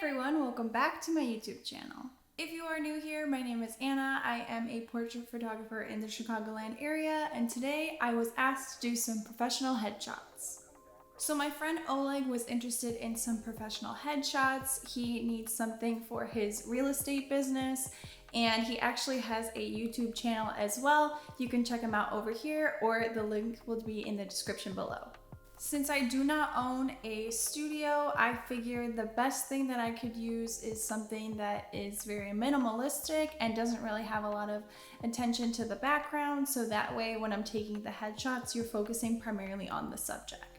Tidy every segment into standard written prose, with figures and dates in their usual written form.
everyone, welcome back to my YouTube channel. If you are new here, my name is Anna. I am a portrait photographer in the Chicagoland area, and today I was asked to do some professional headshots. So my friend Oleg was interested in some professional headshots. He needs something for his real estate business, and he actually has a YouTube channel as well. You can check him out over here, or the link will be in the description below. Since I do not own a studio, I figured the best thing that I could use is something that is very minimalistic and doesn't really have a lot of attention to the background, so that way when I'm taking the headshots, you're focusing primarily on the subject.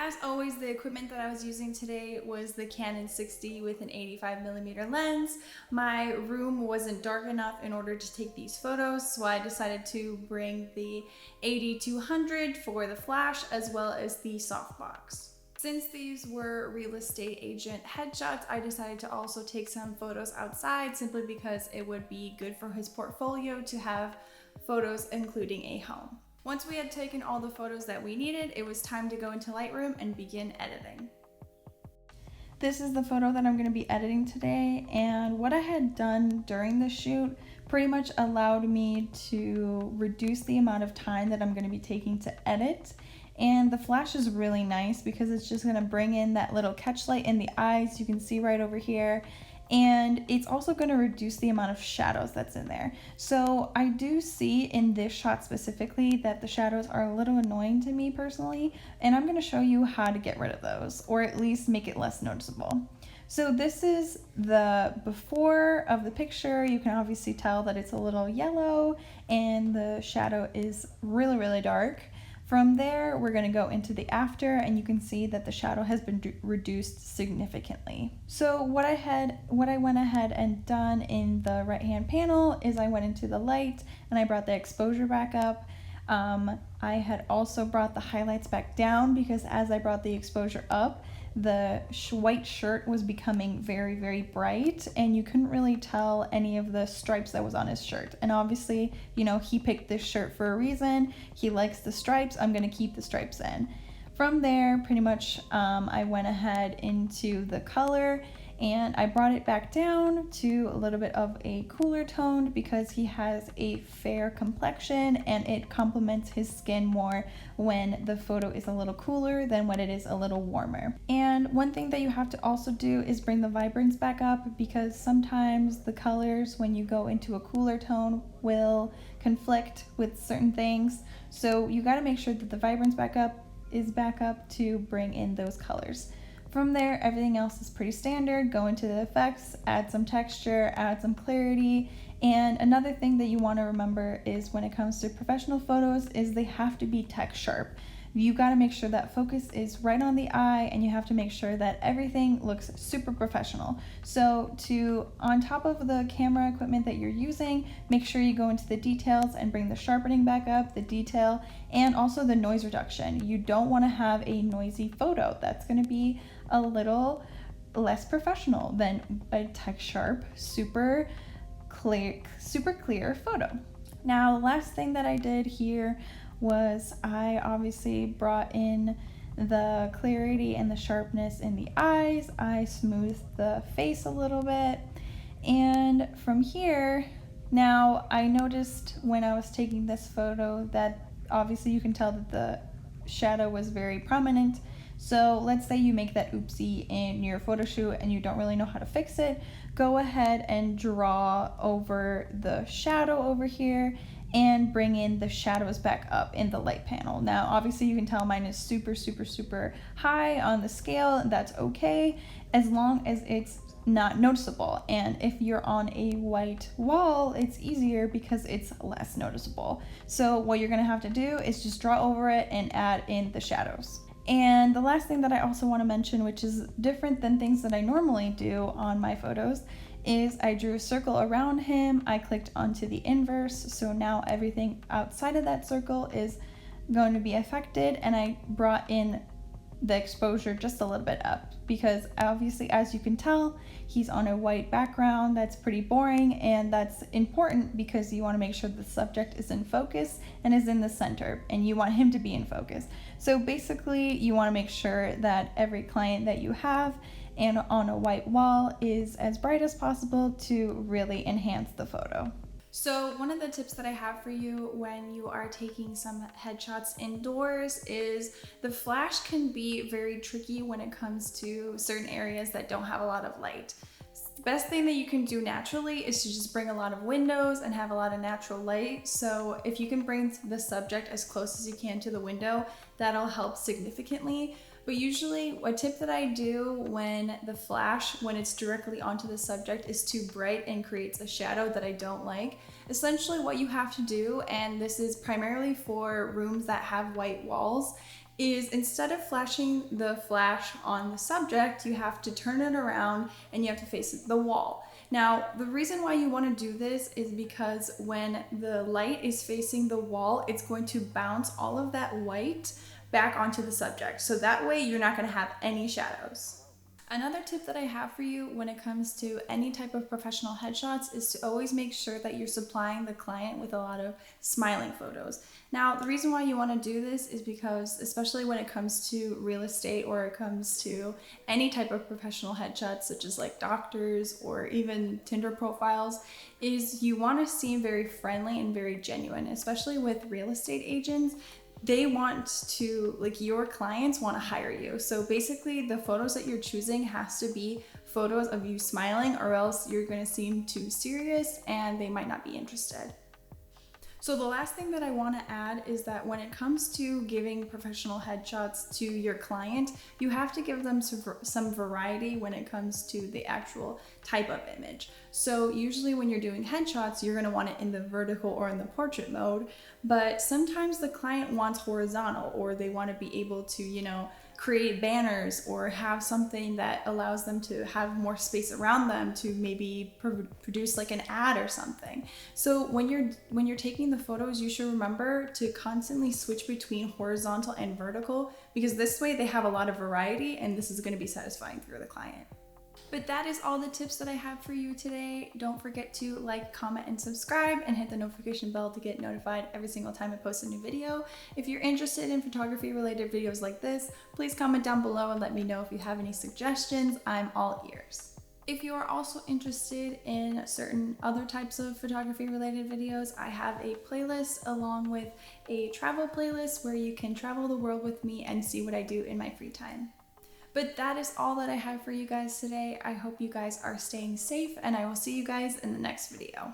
As always, the equipment that I was using today was the Canon 60 with an 85mm lens. My room wasn't dark enough in order to take these photos, so I decided to bring the 8200 for the flash as well as the softbox. Since these were real estate agent headshots, I decided to also take some photos outside simply because it would be good for his portfolio to have photos including a home. Once we had taken all the photos that we needed, it was time to go into Lightroom and begin editing. This is the photo that I'm going to be editing today, and what I had done during the shoot pretty much allowed me to reduce the amount of time that I'm going to be taking to edit. And the flash is really nice because it's just going to bring in that little catch light in the eyes, you can see right over here. And it's also going to reduce the amount of shadows that's in there. So I do see in this shot specifically that the shadows are a little annoying to me personally, and I'm going to show you how to get rid of those, or at least make it less noticeable. So this is the before of the picture. You can obviously tell that it's a little yellow and the shadow is really dark. From there, we're gonna go into the after, and you can see that the shadow has been reduced significantly. So what I went ahead and done in the right-hand panel is I went into the light and I brought the exposure back up. I had also brought the highlights back down because as I brought the exposure up, the white shirt was becoming very bright and you couldn't really tell any of the stripes that was on his shirt. And obviously, you know, he picked this shirt for a reason. He likes the stripes. I'm gonna keep the stripes in. From there, pretty much, I went ahead into the color and I brought it back down to a little bit of a cooler tone because he has a fair complexion and it complements his skin more when the photo is a little cooler than when it is a little warmer. And one thing that you have to also do is bring the vibrance back up because sometimes the colors when you go into a cooler tone will conflict with certain things. So you got to make sure that the vibrance is back up to bring in those colors. From there, everything else is pretty standard. Go into the effects, add some texture, add some clarity. And another thing that you want to remember is when it comes to professional photos is they have to be text sharp. You got to make sure that focus is right on the eye and you have to make sure that everything looks super professional. So on top of the camera equipment that you're using, make sure you go into the details and bring the sharpening back up, the detail, and also the noise reduction. You don't want to have a noisy photo. That's going to be a little less professional than a text sharp, super clear photo. Now, the last thing that I did here was I obviously brought in the clarity and the sharpness in the eyes. I smoothed the face a little bit. And from here, now I noticed when I was taking this photo that obviously you can tell that the shadow was very prominent. So let's say you make that oopsie in your photo shoot and you don't really know how to fix it. Go ahead and draw over the shadow over here and bring in the shadows back up in the light panel. Now, obviously you can tell mine is super high on the scale. That's okay, as long as it's not noticeable. And if you're on a white wall, it's easier because it's less noticeable. So what you're gonna have to do is just draw over it and add in the shadows. And the last thing that I also want to mention, which is different than things that I normally do on my photos, is I drew a circle around him. I clicked onto the inverse, so now everything outside of that circle is going to be affected, and I brought in the exposure just a little bit up because obviously, as you can tell, he's on a white background that's pretty boring, and that's important because you want to make sure the subject is in focus and is in the center, and you want him to be in focus. So basically, you want to make sure that every client that you have and on a white wall is as bright as possible to really enhance the photo. So one of the tips that I have for you when you are taking some headshots indoors is the flash can be very tricky when it comes to certain areas that don't have a lot of light. The best thing that you can do naturally is to just bring a lot of windows and have a lot of natural light. So if you can bring the subject as close as you can to the window, that'll help significantly. But usually a tip that I do when the flash, when it's directly onto the subject, is too bright and creates a shadow that I don't like. Essentially what you have to do, and this is primarily for rooms that have white walls, is instead of flashing the flash on the subject, you have to turn it around and you have to face the wall. Now, the reason why you want to do this is because when the light is facing the wall, it's going to bounce all of that white back onto the subject. So that way you're not going to have any shadows. Another tip that I have for you when it comes to any type of professional headshots is to always make sure that you're supplying the client with a lot of smiling photos. Now, the reason why you want to do this is because, especially when it comes to real estate or it comes to any type of professional headshots, such as like doctors or even Tinder profiles, is you want to seem very friendly and very genuine, especially with real estate agents. They want to, like, your clients want to hire you. So basically the photos that you're choosing has to be photos of you smiling, or else you're going to seem too serious and they might not be interested. So the last thing that I want to add is that when it comes to giving professional headshots to your client, you have to give them some variety when it comes to the actual type of image. So usually when you're doing headshots, you're going to want it in the vertical or in the portrait mode, but sometimes the client wants horizontal, or they want to be able to, create banners or have something that allows them to have more space around them to maybe produce like an ad or something. So when you're taking the photos, you should remember to constantly switch between horizontal and vertical, because this way they have a lot of variety and this is going to be satisfying for the client. But that is all the tips that I have for you today. Don't forget to like, comment, and subscribe, and hit the notification bell to get notified every single time I post a new video. If you're interested in photography related videos like this, please comment down below and let me know if you have any suggestions. I'm all ears. If you are also interested in certain other types of photography related videos, I have a playlist along with a travel playlist where you can travel the world with me and see what I do in my free time. But that is all that I have for you guys today. I hope you guys are staying safe, and I will see you guys in the next video.